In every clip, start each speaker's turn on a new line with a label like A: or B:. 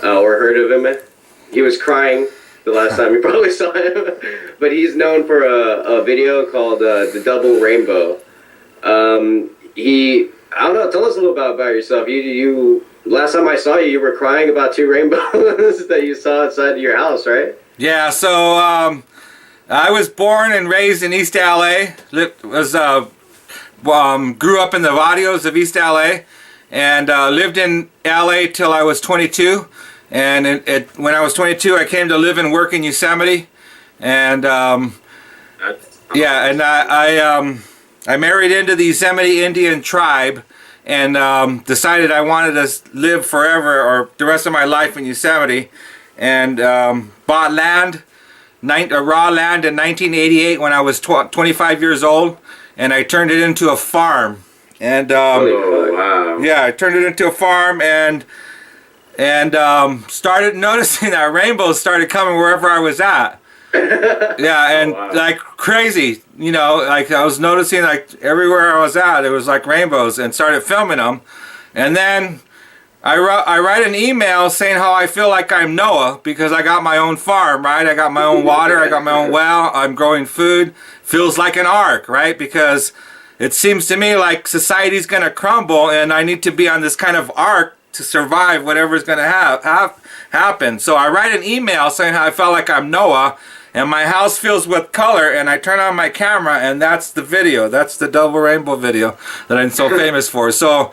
A: or heard of him. He was crying the last time you probably saw him, but he's known for a video called the Double Rainbow. I don't know. Tell us a little about yourself. You last time I saw you, you were crying about two rainbows that you saw outside of your house, right?
B: Yeah. So I was born and raised in East LA. Grew up in the barrios of East LA, and lived in LA till I was 22. And when I was 22, I came to live and work in Yosemite, and yeah, and I married into the Yosemite Indian tribe, and decided I wanted to live forever or the rest of my life in Yosemite, and bought land, raw land in 1988 when I was 25 years old, and I turned it into a farm. And
A: Oh wow!
B: yeah, I turned it into a farm, and started noticing that rainbows started coming wherever I was at. Yeah, and
A: wow.
B: like crazy, like I was noticing like everywhere I was at, it was like rainbows, and started filming them. And then I write an email saying how I feel like I'm Noah because I got my own farm, right? I got my own water, I got my own well, I'm growing food. Feels like an ark, right? Because it seems to me like society's going to crumble, and I need to be on this kind of ark to survive whatever's going to happen. So I write an email saying how I felt like I'm Noah, and my house fills with color, and I turn on my camera, and that's the video. That's the double rainbow video that I'm so famous for. So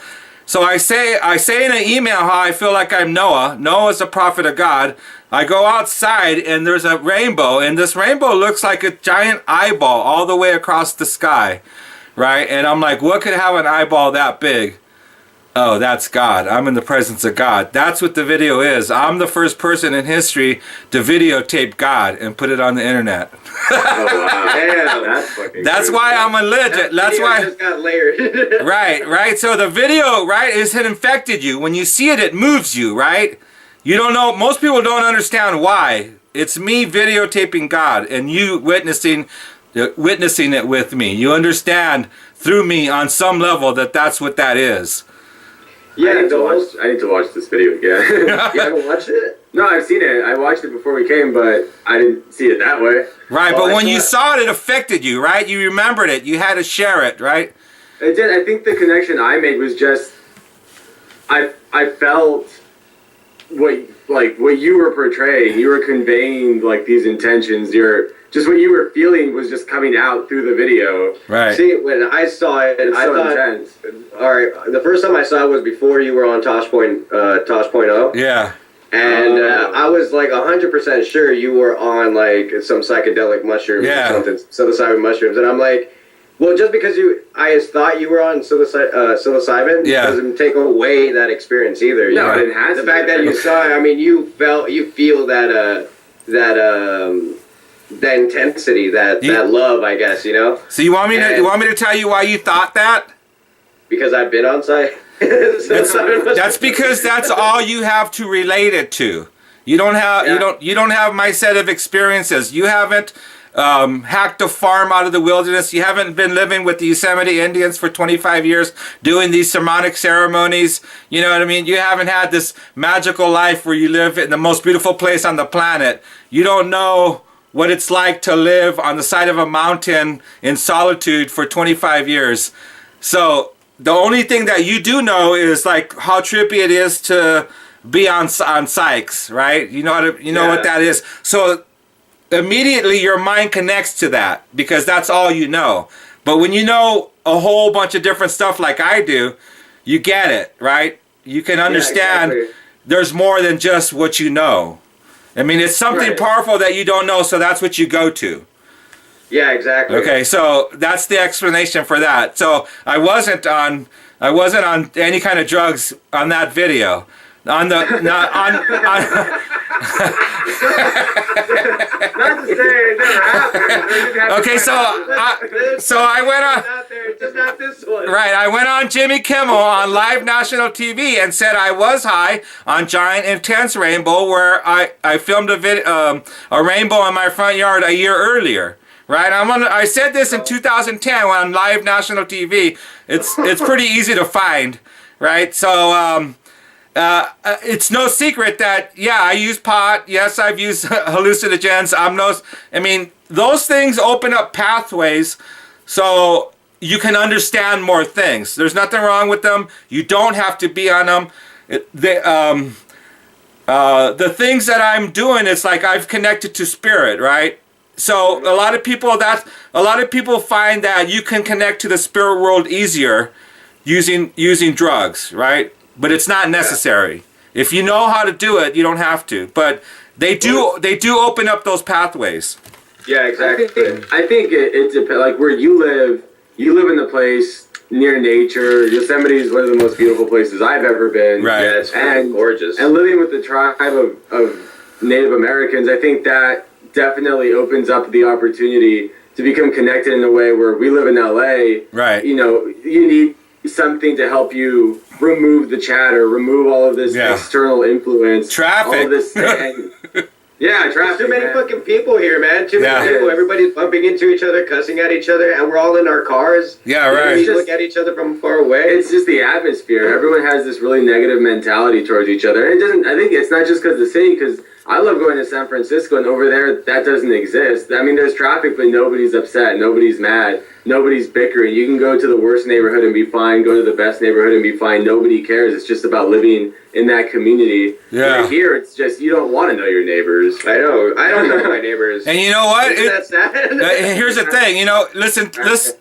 B: I say in an email how I feel like I'm Noah. Noah's a prophet of God. I go outside, and there's a rainbow, and this rainbow looks like a giant eyeball all the way across the sky, right? And I'm like, what could have an eyeball that big? Oh, that's God. I'm in the presence of God. That's what the video is. I'm the first person in history to videotape God and put it on the internet.
A: Oh wow! Damn,
B: That's why I'm a legend. That's why.
A: Just got layered.
B: Right. So the video, right, is it infected you. When you see it, it moves you, right? You don't know. Most people don't understand why. It's me videotaping God and you witnessing it with me. You understand through me on some level that that's what that is.
A: Yeah,
C: I need to watch this video again.
A: You haven't watched it?
C: No, I've seen it. I watched it before we came, but I didn't see it that way.
B: Right,
A: Well,
B: but
A: I
B: when you
A: thought-
B: saw it, it affected you, right? You remembered it. You had to share it, right?
C: It did. I think the connection I made was just I felt what you were portraying. You were conveying like these intentions. Just what you were feeling was just coming out through the video.
B: Right.
A: See, when I saw it,
C: It's
A: I
C: so
A: thought,
C: intense.
A: all right, the first time I saw it was before you were on Tosh.0.
B: Yeah.
A: And I was like 100% sure you were on like some psychedelic mushrooms
B: Yeah.
A: or something, psilocybin mushrooms. And I'm like, well, just because I thought you were on psilocybin
B: Yeah.
A: doesn't take away that experience either.
C: No,
A: know?
C: it has
A: The
C: to.
A: fact that you saw it, I mean, you feel that intensity, that love, I guess,
B: So you want me to tell you why you thought that?
A: because I've been on site.
B: That's because that's all you have to relate it to. You don't have my set of experiences. You haven't hacked a farm out of the wilderness. You haven't been living with the Yosemite Indians for 25 years doing these shamanic ceremonies. You know what I mean? You haven't had this magical life where you live in the most beautiful place on the planet. You don't know what it's like to live on the side of a mountain in solitude for 25 years. So the only thing that you do know is like how trippy it is to be on Sykes, right? You know what that is. So immediately your mind connects to that because that's all you know. But when you know a whole bunch of different stuff like I do, you get it, right? You can understand there's more than just what you know. I mean, it's something powerful that you don't know, so that's what you go to.
A: Yeah, exactly.
B: Okay, so that's the explanation for that. So I wasn't on any kind of drugs on that video. On the not on.
C: Not to say it never happened.
B: Okay, so I went on.
A: Just not this one.
B: Right, I went on Jimmy Kimmel on live national TV and said I was high on Giant Intense Rainbow, where I filmed a rainbow in my front yard a year earlier. Right, I said this in 2010 on live national TV. It's pretty easy to find, right? So it's no secret that, yeah, I use pot. Yes, I've used hallucinogens. I mean, those things open up pathways so you can understand more things. There's nothing wrong with them. You don't have to be on them. The things that I'm doing, it's like I've connected to spirit, right? So a lot of people find that you can connect to the spirit world easier using drugs, right? But it's not necessary. If you know how to do it, you don't have to. But they do open up those pathways.
A: Yeah, exactly.
C: I think it depends. Like where you live in the place near nature. Yosemite is one of the most beautiful places I've ever been.
B: Right.
A: Yeah, it's gorgeous. And
C: living with the tribe of Native Americans, I think that definitely opens up the opportunity to become connected in a way where we live in LA.
B: Right.
C: You know, you need something to help you remove the chatter, remove all of this external influence.
B: Traffic.
C: All of this. Yeah, traffic.
A: Too many fucking people here, man. Too many people. Everybody's bumping into each other, cussing at each other, and we're all in our cars.
B: Yeah, right.
A: We look at each other from far away.
C: It's just the atmosphere. Everyone has this really negative mentality towards each other. And I think it's not just because of the city, because I love going to San Francisco, and over there, that doesn't exist. I mean, there's traffic, but nobody's upset. Nobody's mad. Nobody's bickering. You can go to the worst neighborhood and be fine, go to the best neighborhood and be fine. Nobody cares. It's just about living in that community.
B: Yeah.
C: Right here, it's just, you don't want to know your neighbors.
A: I know. I don't know my neighbors.
B: And you know what?
A: That's sad.
B: Here's the thing. You know, listen to this.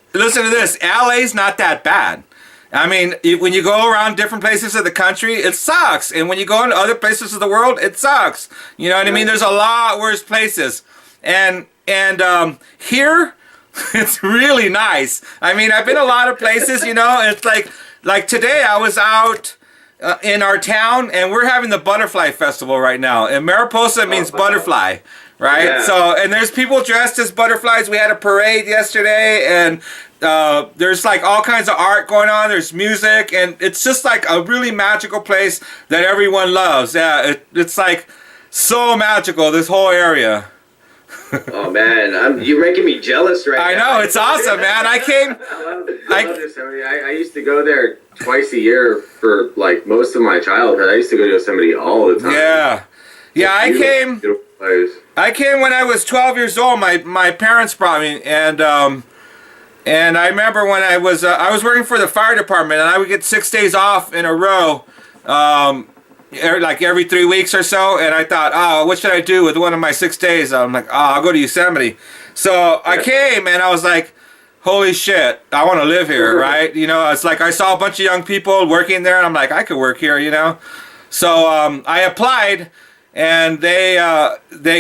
B: LA's not that bad. I mean, when you go around different places of the country, it sucks. And when you go into other places of the world, it sucks. You know what I mean? There's a lot worse places. And here, it's really nice. I mean, I've been a lot of places, you know. It's like today I was out in our town, and we're having the Butterfly Festival right now. And Mariposa means butterfly, right?
A: Yeah.
B: So, and there's people dressed as butterflies. We had a parade yesterday, and there's like all kinds of art going on. There's music, and it's just like a really magical place that everyone loves. Yeah, it's like so magical, this whole area.
A: Oh man, you're making me jealous right now.
B: I know, it's awesome, man. I
C: love Yosemite. I used to go there twice a year for like most of my childhood. I used to go to Yosemite all the time.
B: Yeah.
C: Beautiful place.
B: I came when I was 12 years old. My parents brought me, and I remember when I was working for the fire department, and I would get 6 days off in a row, like every 3 weeks or so. And I thought, oh, what should I do with one of my 6 days? I'm like, oh, I'll go to Yosemite. So I came, and I was like, holy shit, I want to live here, right? You know, it's like I saw a bunch of young people working there, and I'm like, I could work here, you know. So I applied. And they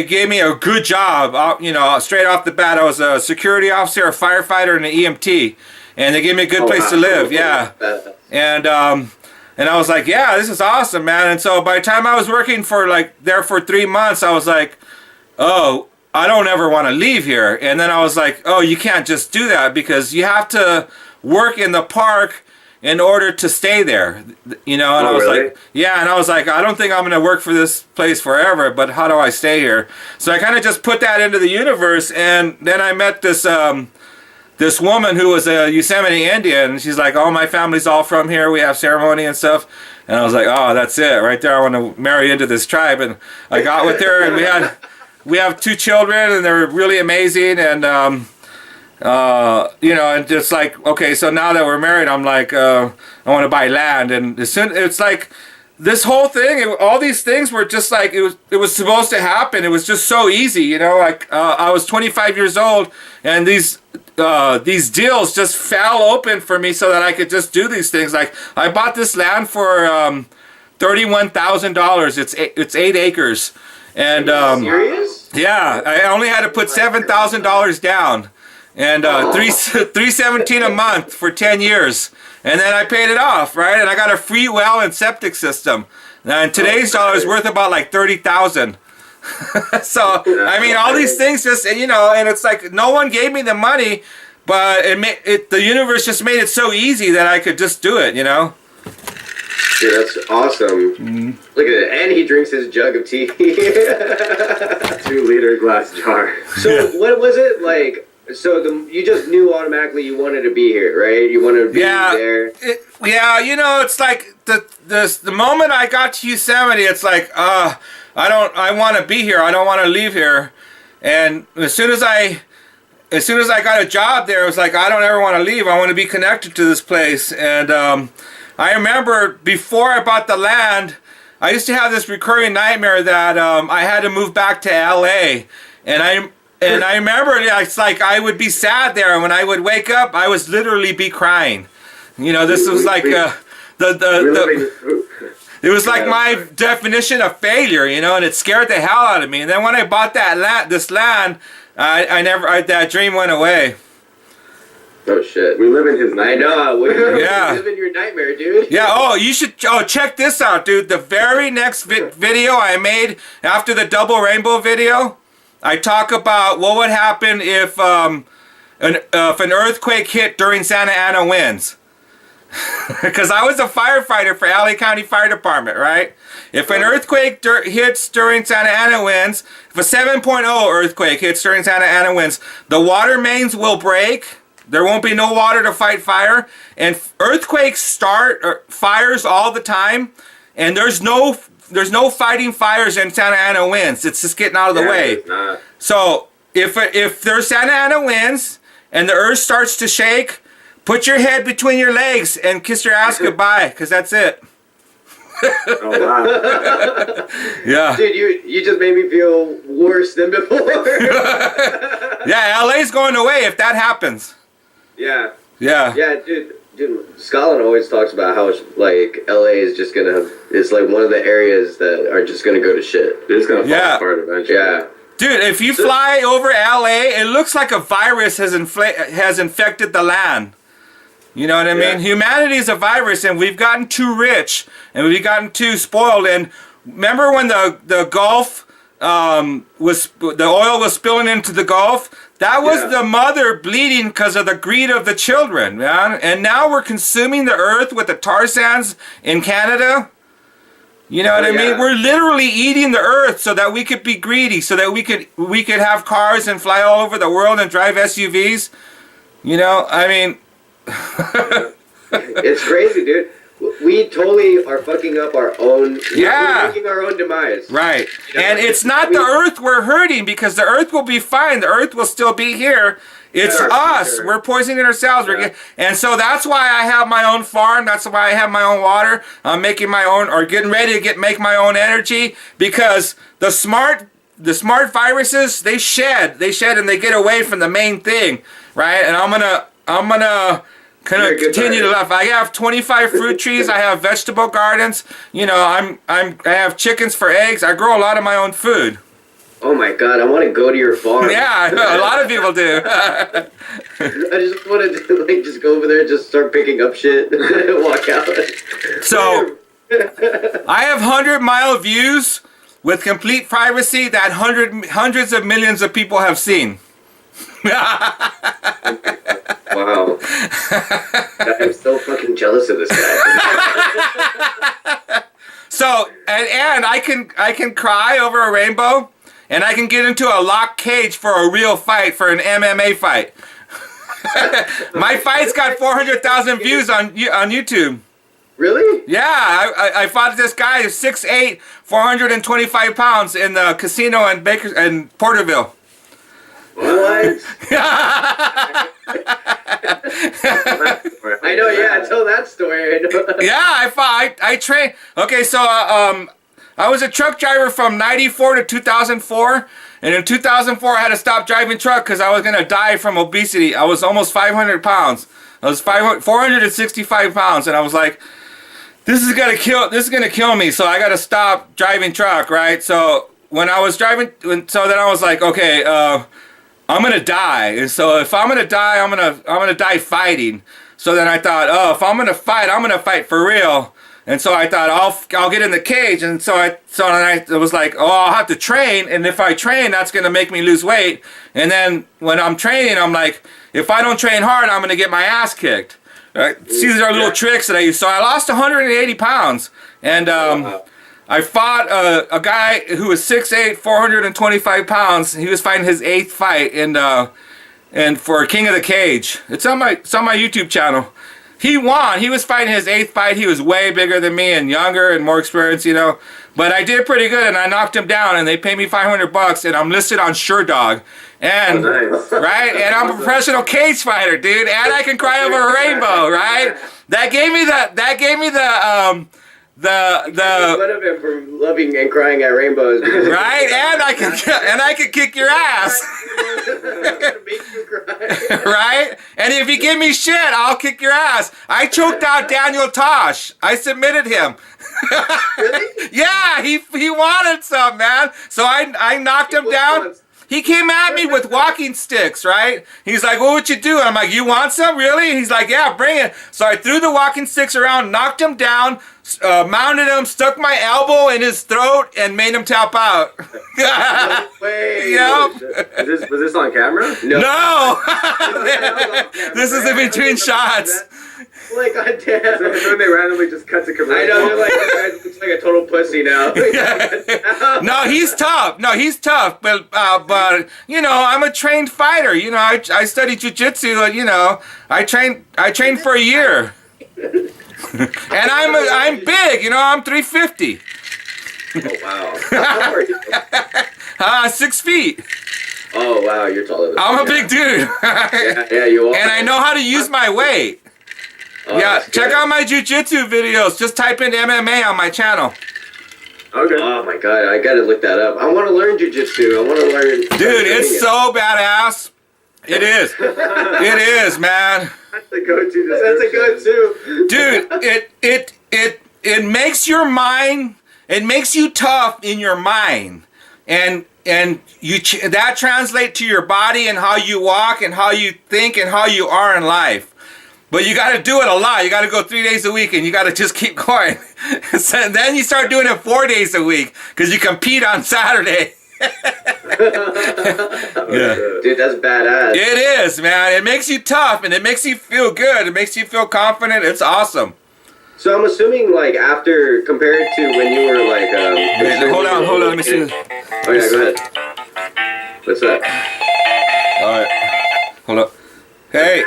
B: gave me a good job, you know, straight off the bat. I was a security officer, a firefighter, and an EMT. And they gave me a good place to live, yeah. And I was like, yeah, this is awesome, man. And so by the time I was working there for 3 months, I was like, oh, I don't ever want to leave here. And then I was like, oh, you can't just do that because you have to work in the park in order to stay there, you know. And I was like, yeah, and I was like, I don't think I'm going to work for this place forever, but how do I stay here? So I kind of just put that into the universe, and then I met this this woman who was a Yosemite Indian, and she's like, oh, my family's all from here, we have ceremony and stuff. And I was like, oh, that's it, right there, I want to marry into this tribe. And I got with her, and we have 2 children, and they're really amazing, and you know, and just like, okay, so now that we're married, I'm like, I want to buy land. And as soon, it's like this whole thing, all these things were just like, it was supposed to happen. It was just so easy, you know. Like I was 25 years old, and these deals just fell open for me so that I could just do these things. Like I bought this land for $31,000. It's 8 acres, and
A: serious?
B: Yeah, I only had to put $7,000 down. And $317 a month for 10 years, and then I paid it off, right? And I got a free well and septic system. And today's dollar is worth about like $30,000. So I mean, all these things just, and you know, and it's like no one gave me the money, but the universe just made it so easy that I could just do it, you know.
A: Dude, that's awesome. Mm-hmm. Look at it, and he drinks his jug of tea.
C: 2-liter glass jar.
A: So what was it like? So you just knew automatically you wanted to be here, right? You wanted to be there.
B: Yeah, you know, it's like the moment I got to Yosemite, it's like, I want to be here. I don't want to leave here. And as soon as I got a job there, it was like, I don't ever want to leave. I want to be connected to this place. And I remember before I bought the land, I used to have this recurring nightmare that I had to move back to LA. And I remember it's like I would be sad there, and when I would wake up, I was literally be crying. You know, this was like it was like my definition of failure, you know, and it scared the hell out of me. And then when I bought this land, that dream went away.
A: Oh shit!
C: We live in his nightmare.
A: I know. We
B: Yeah.
A: live in your nightmare, dude.
B: Yeah. Oh, you should. Oh, check this out, dude. The very next video I made after the double rainbow video, I talk about what would happen if an earthquake hit during Santa Ana winds. Because I was a firefighter for LA County Fire Department, right? If an earthquake hits during Santa Ana winds, if a 7.0 earthquake hits during Santa Ana winds, the water mains will break. There won't be no water to fight fire. And earthquakes start fires all the time. And there's no fighting fires in Santa Ana winds. It's just getting out of the way.
C: It's not.
B: So if there's Santa Ana winds and the earth starts to shake, put your head between your legs and kiss your ass goodbye, because that's it.
C: Oh, wow.
B: Yeah.
A: Dude, you just made me feel worse than before.
B: Yeah, LA's going away if that happens.
A: Yeah.
B: Yeah.
A: Yeah, dude, Scotland always talks about how like LA is just it's like one of the areas that are just gonna go to shit.
C: It's gonna fall
B: Yeah.
C: apart eventually.
A: Yeah.
B: Dude, if you fly over LA, it looks like a virus has infected the land. You know what I mean?
A: Yeah.
B: Humanity is a virus, and we've gotten too rich, and we've gotten too spoiled. And remember when the Gulf the oil was spilling into the Gulf? That was the mother bleeding because of the greed of the children, man. And now we're consuming the earth with the tar sands in Canada. You know what I mean?
A: Yeah.
B: We're literally eating the earth so that we could be greedy, so that we could have cars and fly all over the world and drive SUVs. You know, I mean,
A: It's crazy, dude. We totally are fucking up our own.
B: Yeah.
A: We're making our own demise.
B: right.
A: You know,
B: And it's not the earth we're hurting, because the earth will be fine. The earth will still be here. It's
A: Yeah,
B: us.
A: sure.
B: We're poisoning ourselves.
A: Yeah.
B: And so that's why I have my own farm. That's why I have my own water. I'm making my own, or getting ready to make my own energy, because the smart viruses, they shed and they get away from the main thing, right? And I'm gonna
A: You're a good
B: continue to
A: virus.
B: laugh. I have 25 fruit trees. I have vegetable gardens. You know, I have chickens for eggs. I grow a lot of my own food.
A: Oh my god, I want to go to your farm.
B: Yeah, a lot of people do.
A: I just wanted to like just go over there and just start picking up shit and walk out.
B: So I have 100-mile views with complete privacy that hundreds of millions of people have seen.
A: Wow. I'm so fucking jealous of this guy.
B: So and I can cry over a rainbow, and I can get into a locked cage for a real fight, for an MMA fight. My fight's got 400,000 views on YouTube.
A: Really?
B: Yeah, I fought this guy who's 6'8", 425 pounds in the casino in Porterville.
A: What? I know, yeah, tell that story. I know.
B: Yeah, I trained. Okay, so I was a truck driver from 94 to 2004. And in 2004, I had to stop driving truck because I was going to die from obesity. I was almost 500 pounds. I was 465 pounds. And I was like, this is going to kill me. So I got to stop driving truck, right? So when I was driving, then I was like, okay, I'm going to die. And so if I'm going to die, I'm going to die fighting. So then I thought, oh, if I'm going to fight for real. And so I thought, I'll get in the cage. And so then I was like, oh, I'll have to train. And if I train, that's going to make me lose weight. And then when I'm training, I'm like, if I don't train hard, I'm going to get my ass kicked. Right? See, these are little tricks that I use. So I lost 180 pounds. And I fought a guy who was 6'8", 425 pounds. He was fighting his 8th fight. And and for King of the Cage. It's on my YouTube channel. He won. He was fighting his 8th fight. He was way bigger than me and younger and more experienced, you know. But I did pretty good, and I knocked him down, and they paid me $500, and I'm listed on SureDog. And
C: Nice.
B: right, and I'm a professional cage fighter, dude, and I can cry over a rainbow, right? That gave me
A: One of him for loving and crying at rainbows.
B: right, and I can kick your ass.
A: Make you cry.
B: Right? And if you give me shit, I'll kick your ass. I choked out Daniel Tosh. I submitted him.
A: Really?
B: Yeah, he wanted some, man. So I knocked him down. He came at me with walking sticks, right? He's like, what would you do? And I'm like, you want some, really? And he's like, yeah, bring it. So I threw the walking sticks around, knocked him down, mounted him, stuck my elbow in his throat, and made him tap out.
A: No way.
B: Yep.
C: Was this on camera?
B: No! This is in between shots.
A: Like, goddamn.
C: So when they randomly just cut to commercial.
A: I know, they're like, this guy looks like a total pussy now.
B: No, he's tough. No, he's tough. But you know, I'm a trained fighter. You know, I studied jiu-jitsu. You know, I trained for a year. And I'm big. You know, I'm 350.
A: Oh, wow. How are you?
B: 6 feet.
A: Oh, wow, you're taller than
B: I'm a
A: me.
B: big dude.
A: Yeah, you are.
B: And I know how to use my weight.
A: Oh,
B: Yeah,
A: that's
B: check
A: good.
B: out my jiu-jitsu videos. Just type in MMA on my channel.
C: Okay.
A: Oh, my God, I gotta look that up. I want to learn jiu-jitsu. I want to learn...
B: Dude, it's so badass. It is. It is, man.
C: That's the go-to.
A: That's a good, too.
B: Dude, it makes your mind, it makes you tough in your mind. And that translates to your body and how you walk and how you think and how you are in life. But you got to do it a lot. You got to go 3 days a week, and you got to just keep going. So then you start doing it 4 days a week because you compete on Saturday. Yeah.
A: Dude, that's badass.
B: It is, man. It makes you tough, and it makes you feel good. It makes you feel confident. It's awesome.
A: So I'm assuming, like, after, compared to when you were, like,
B: Wait, hold on, let me see.
A: Oh, yeah, go ahead. What's that?
B: All right. Hold up. Hey.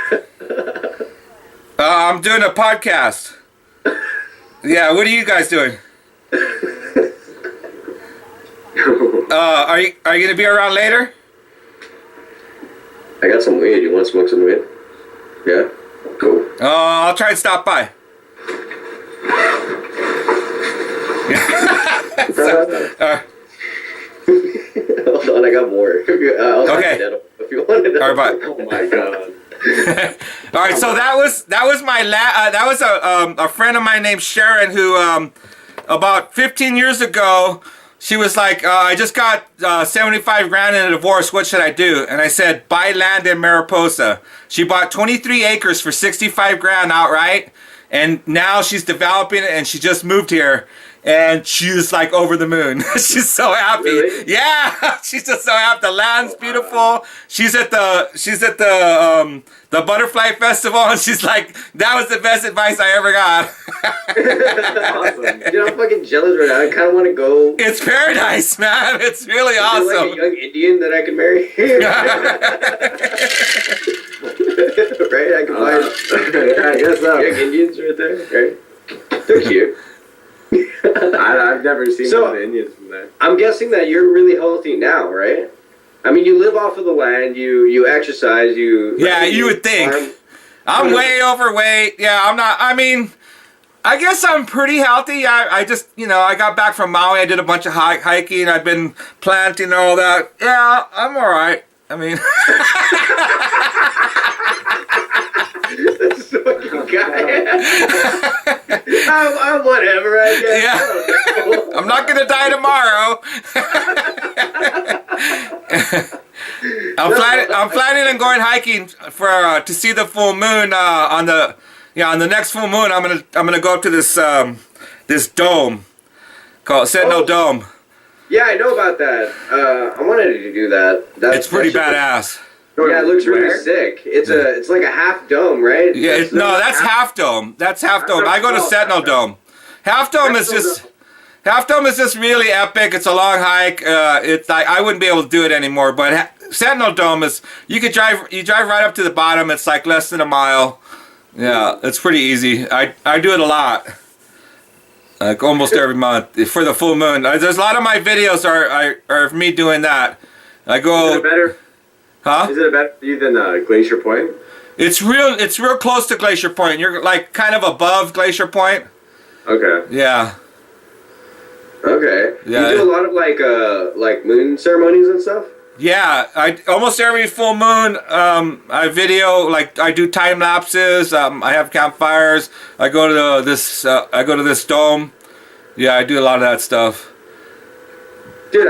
B: I'm doing a podcast. Yeah, what are you guys doing? Are you gonna be around later?
A: I got some weed. You want to smoke some weed? Yeah? Cool.
B: I'll try and stop by.
A: Hold on, I got more. I'll
B: Okay.
A: If you wanted to.
B: All right, bye.
C: Oh my god.
B: All right, so that was my that was a friend of mine named Sharon who about 15 years ago she was like, I just got 75 grand in a divorce. What should I do? And I said, buy land in Mariposa. She bought 23 acres for 65 grand outright, and now she's developing it, and she just moved here. And she's like over the moon. She's so happy.
A: Really?
B: Yeah, she's just so happy. The land's beautiful. She's at the Butterfly Festival, and she's like, that was the best advice I ever got.
C: Awesome.
A: Dude, I'm fucking jealous right now. I kind of want to go.
B: It's paradise, man. It's really
A: Is there, like, a
B: awesome.
A: young Indian that I can marry? Right? I can find
C: I guess so.
A: young Indians right there. Right? They're cute.
C: I've never seen
A: So-
C: one of the Indians from there.
A: I'm guessing that you're really healthy now, right? I mean, you live off of the land. You exercise.
B: Yeah, you would think.
A: farm.
B: I'm way overweight. Yeah, I'm not. I mean, I guess I'm pretty healthy. I just, I got back from Maui. I did a bunch of hiking. I've been planting and all that. Yeah, I'm all right. I mean,
A: This fucking guy. I'm whatever, I guess.
B: Yeah.
A: I don't know.
B: I'm not gonna die tomorrow. I'm planning on going hiking for to see the full moon on the next full moon. I'm gonna go up to this this dome called Sentinel
A: Oh.
B: Dome.
A: Yeah, I know about that. I wanted to do that.
B: It's pretty
A: that should-
B: badass.
A: Yeah, it looks really
C: Where?
A: sick. It's like a half dome, right?
B: Yeah, that's half dome. That's half dome. I go to Sentinel Dome. Half dome is just really epic. It's a long hike. It's like I wouldn't be able to do it anymore. But Sentinel Dome is you drive right up to the bottom. It's like less than a mile. Yeah, it's pretty easy. I do it a lot. Like almost every month for the full moon. There's a lot of my videos are of me doing that. I go.
C: Is it better?
B: Huh?
C: Is it better for you than Glacier Point?
B: It's real close to Glacier Point. You're like kind of above Glacier Point.
C: Okay.
B: Yeah.
A: Okay.
B: Yeah.
A: You do a lot of like moon ceremonies and stuff?
B: Yeah, I almost every full moon I video, like I do time lapses. I have campfires. I go to this dome. Yeah, I do a lot of that stuff.
A: Dude,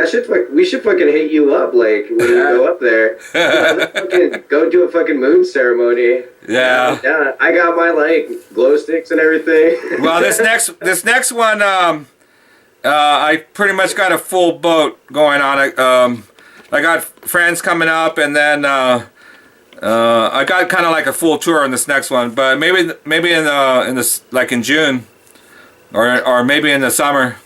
A: we should fucking hit you up like when you go up there. Let's fucking go do a fucking moon ceremony.
B: Yeah.
A: Yeah, I got my like glow sticks and everything.
B: Well, this next one, I pretty much got a full boat going on. I got friends coming up, and then I got kind of like a full tour on this next one. But maybe in this like in June, or maybe in the summer.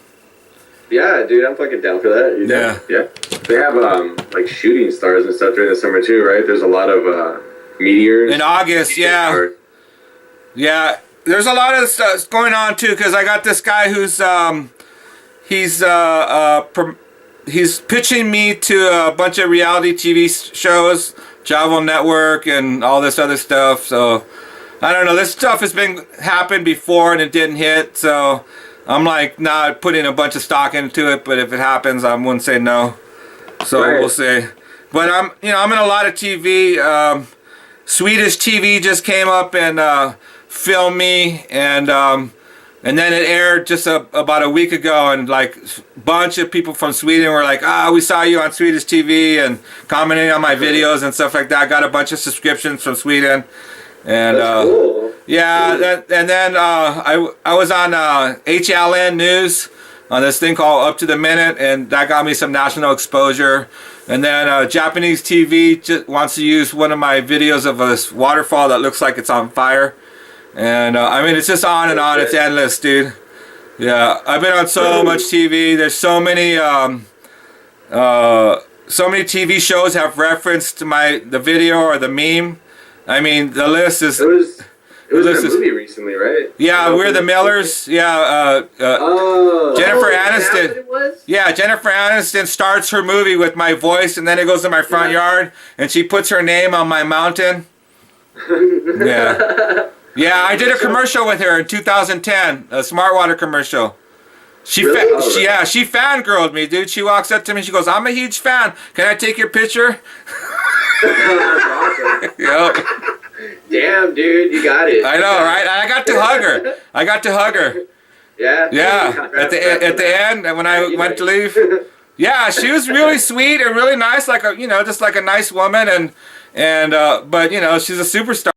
A: Yeah, dude, I'm fucking down for that. You
B: Yeah.
C: Yeah. They have like shooting stars and stuff during the summer too, right? There's a lot of meteors.
B: In August, yeah. Yeah, there's a lot of stuff going on too, because I got this guy who's he's pitching me to a bunch of reality TV shows, Javo Network, and all this other stuff. So I don't know. This stuff has happened before and it didn't hit. So I'm like not putting a bunch of stock into it. But if it happens, I wouldn't say no. So
C: Right.
B: we'll see. But I'm in a lot of TV. Swedish TV just came up and filmed me, and then it aired just about a week ago, and like a bunch of people from Sweden were like, we saw you on Swedish TV and commenting on my videos and stuff like that. I got a bunch of subscriptions from Sweden. And
A: That's cool.
B: yeah, and then I was on HLN News on this thing called Up to the Minute, and that got me some national exposure. And then Japanese TV just wants to use one of my videos of this waterfall that looks like it's on fire. And I mean, it's just on and on. It's endless, dude. Yeah, I've been on so much TV. There's so many TV shows have referenced the video or the meme. I mean, the list is.
C: It was
B: This
C: in a
B: is-
C: movie recently, right?
B: Yeah, We're the Millers. Yeah, Jennifer Aniston.
A: It was?
B: Yeah, Jennifer Aniston starts her movie with my voice, and then it goes to my front yard, and she puts her name on my mountain. Yeah. Yeah, I did a commercial with her in 2010, a Smart Water commercial. She
A: Really?
B: she fangirled me, dude. She walks up to me, she goes, "I'm a huge fan. Can I take your picture?"
C: That's awesome.
B: Yep.
A: Damn, dude, you got it.
B: I know, right? I got to hug her.
A: Yeah.
B: Yeah. At the end, when I went to leave. Yeah, she was really sweet and really nice, like just like a nice woman, and but she's a superstar.